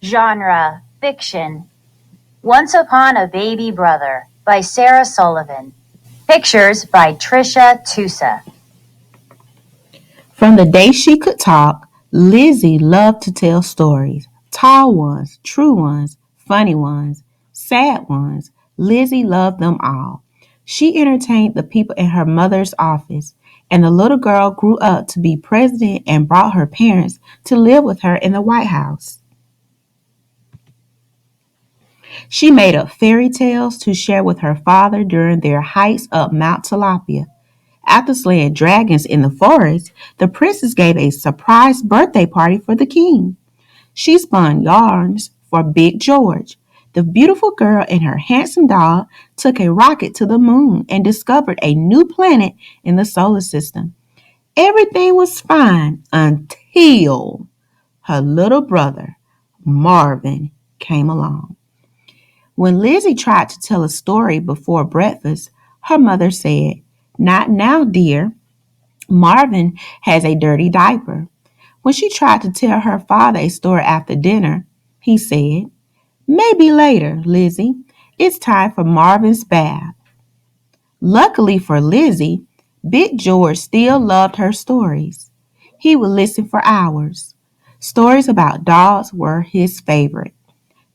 Genre, fiction. Once Upon a Baby Brother by Sarah Sullivan. Pictures by Trisha Tusa. From the day she could talk, Lizzie loved to tell stories. Tall ones, true ones, funny ones, sad ones. Lizzie loved them all. She entertained the people in her mother's office, and the little girl grew up to be president and brought her parents to live with her in the White House. She made up fairy tales to share with her father during their hikes up Mount Tilapia. After slaying dragons in the forest, the princess gave a surprise birthday party for the king. She spun yarns for Big George. The beautiful girl and her handsome dog took a rocket to the moon and discovered a new planet in the solar system. Everything was fine until her little brother, Marvin, came along. When Lizzie tried to tell a story before breakfast, her mother said, "Not now, dear. Marvin has a dirty diaper." When she tried to tell her father a story after dinner, he said, "Maybe later, Lizzie. It's time for Marvin's bath." Luckily for Lizzie, Big George still loved her stories. He would listen for hours. Stories about dogs were his favorite.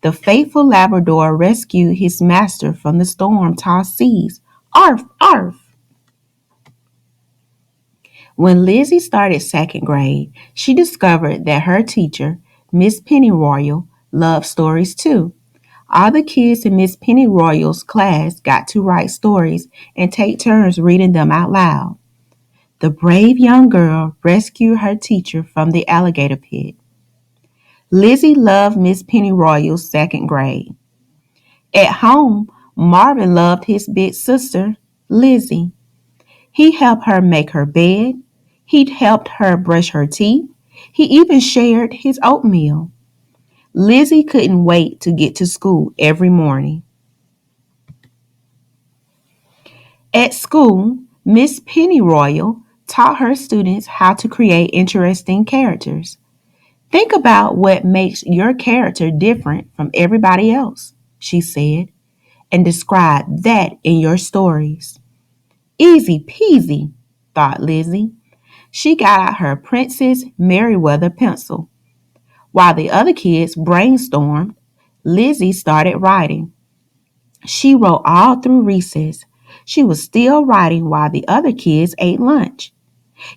The faithful Labrador rescued his master from the storm-tossed seas. Arf, arf! When Lizzie started second grade, she discovered that her teacher, Miss Pennyroyal, loved stories too. All the kids in Miss Pennyroyal's class got to write stories and take turns reading them out loud. The brave young girl rescued her teacher from the alligator pit. Lizzie loved Miss Pennyroyal's second grade. At home, Marvin loved his big sister, Lizzie. He helped her make her bed. He helped her brush her teeth. He even shared his oatmeal. Lizzie couldn't wait to get to school every morning. At school, Miss Pennyroyal taught her students how to create interesting characters. Think about what makes your character different from everybody else, she said, and describe that in your stories. Easy peasy, thought Lizzie. She got out her Princess Merriweather pencil. While the other kids brainstormed, Lizzie started writing. She wrote all through recess. She was still writing while the other kids ate lunch.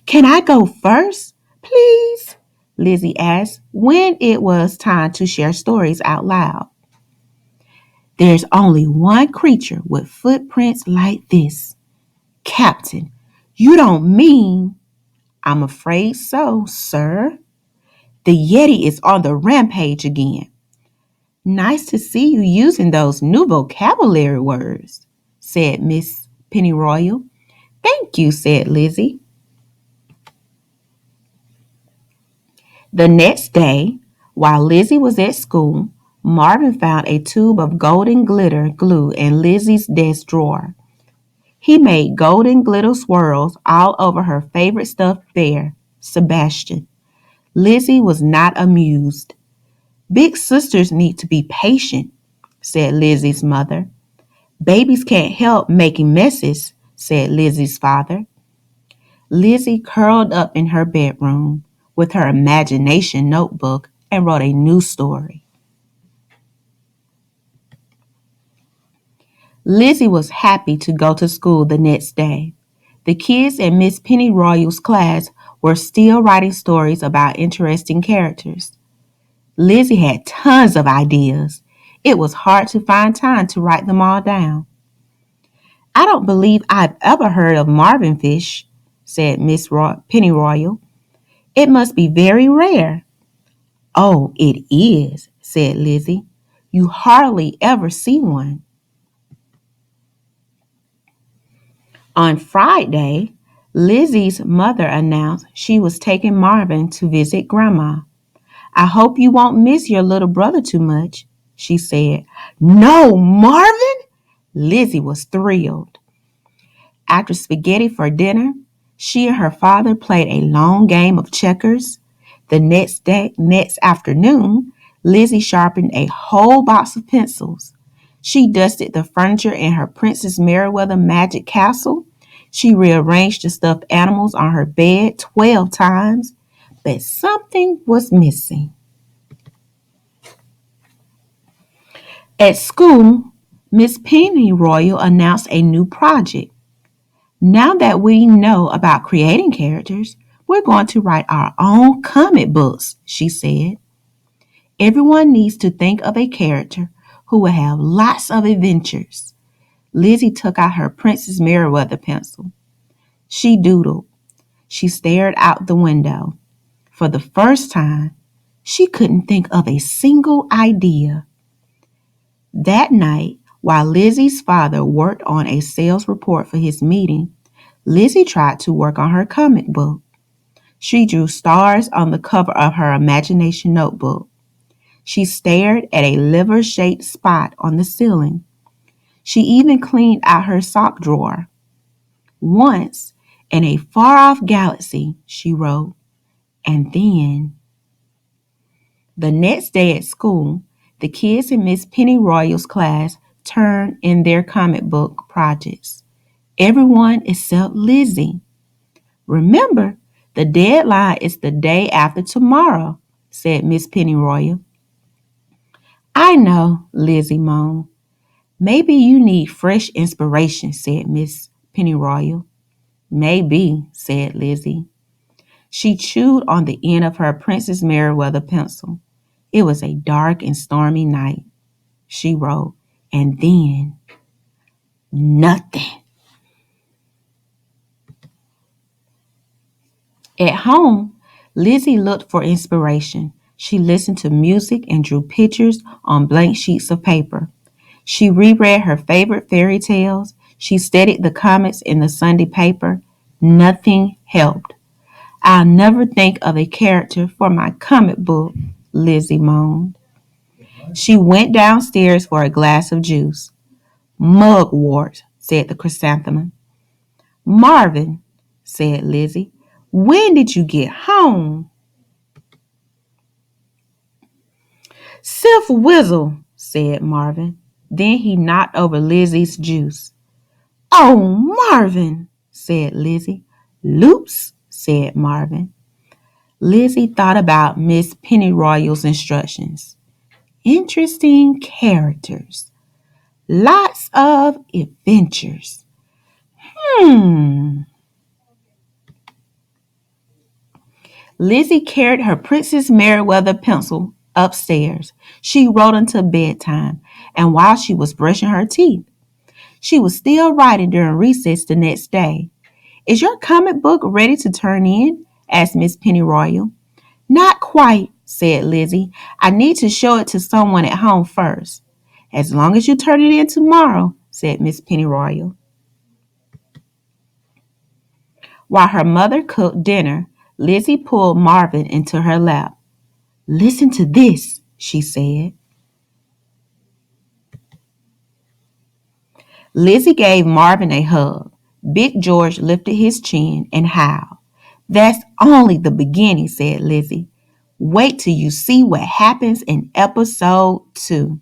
"Can I go first, please?" Lizzie asked when it was time to share stories out loud. "There's only one creature with footprints like this. Captain, you don't mean—" "I'm afraid so, sir. The Yeti is on the rampage again." "Nice to see you using those new vocabulary words," said Miss Pennyroyal. "Thank you," said Lizzie. The next day, while Lizzie was at school, Marvin found a tube of golden glitter glue in Lizzie's desk drawer. He made golden glitter swirls all over her favorite stuffed bear, Sebastian. Lizzie was not amused. "Big sisters need to be patient," said Lizzie's mother. "Babies can't help making messes," said Lizzie's father. Lizzie curled up in her bedroom with her imagination notebook and wrote a new story. Lizzie was happy to go to school the next day. The kids in Miss Pennyroyal's class were still writing stories about interesting characters. Lizzie had tons of ideas. It was hard to find time to write them all down. "I don't believe I've ever heard of Marvin fish," said Miss Pennyroyal. "It must be very rare." "Oh, it is," said Lizzie. "You hardly ever see one." On Friday, Lizzie's mother announced she was taking Marvin to visit Grandma. "I hope you won't miss your little brother too much," she said. "No, Marvin!" Lizzie was thrilled. After spaghetti for dinner, she and her father played a long game of checkers. The next afternoon, Lizzy sharpened a whole box of pencils. She dusted the furniture in her Princess Merriweather magic castle. She rearranged the stuffed animals on her bed 12 times, but something was missing. At school, Miss Pennyroyal announced a new project. Now that we know about creating characters, we're going to write our own comic books, she said. Everyone needs to think of a character who will have lots of adventures. Lizzy took out her Princess Merriweather pencil. She doodled. She stared out the window. For the first time, she couldn't think of a single idea. That night, while Lizzie's father worked on a sales report for his meeting, Lizzy tried to work on her comic book. She drew stars on the cover of her imagination notebook. She stared at a liver-shaped spot on the ceiling. She even cleaned out her sock drawer. Once, in a far-off galaxy, she wrote, and then. The next day at school, the kids in Miss Pennyroyal's class turned in their comic book projects. Everyone except Lizzy. Remember, the deadline is the day after tomorrow, said Miss Pennyroyal. I know, Lizzy moaned. Maybe you need fresh inspiration, said Miss Pennyroyal. Maybe, said Lizzy. She chewed on the end of her Princess Merriweather pencil. It was a dark and stormy night. She wrote, and then nothing. At home, Lizzy looked for inspiration. She listened to music and drew pictures on blank sheets of paper. She reread her favorite fairy tales. She studied the comics in the Sunday paper. Nothing helped. I'll never think of a character for my comic book, Lizzy moaned. She went downstairs for a glass of juice. Mugwort, said the chrysanthemum. Marvin, said Lizzy, when did you get home? Sif Whizzle, said Marvin. Then he knocked over Lizzy's juice. Oh, Marvin, said Lizzy. Loops, said Marvin. Lizzy thought about Miss Pennyroyal's instructions. Interesting characters. Lots of adventures. Hmm. Lizzy carried her Princess Merriweather pencil upstairs. She wrote until bedtime, and while she was brushing her teeth, she was still writing during recess the next day. Is your comic book ready to turn in? Asked Miss Pennyroyal. Not quite, said Lizzy. I need to show it to someone at home first. As long as you turn it in tomorrow, said Miss Pennyroyal. While her mother cooked dinner, Lizzy pulled Marvin into her lap. Listen to this, she said. Lizzy gave Marvin a hug. Big George lifted his chin and howled. That's only the beginning, said Lizzy. Wait till you see what happens in episode 2.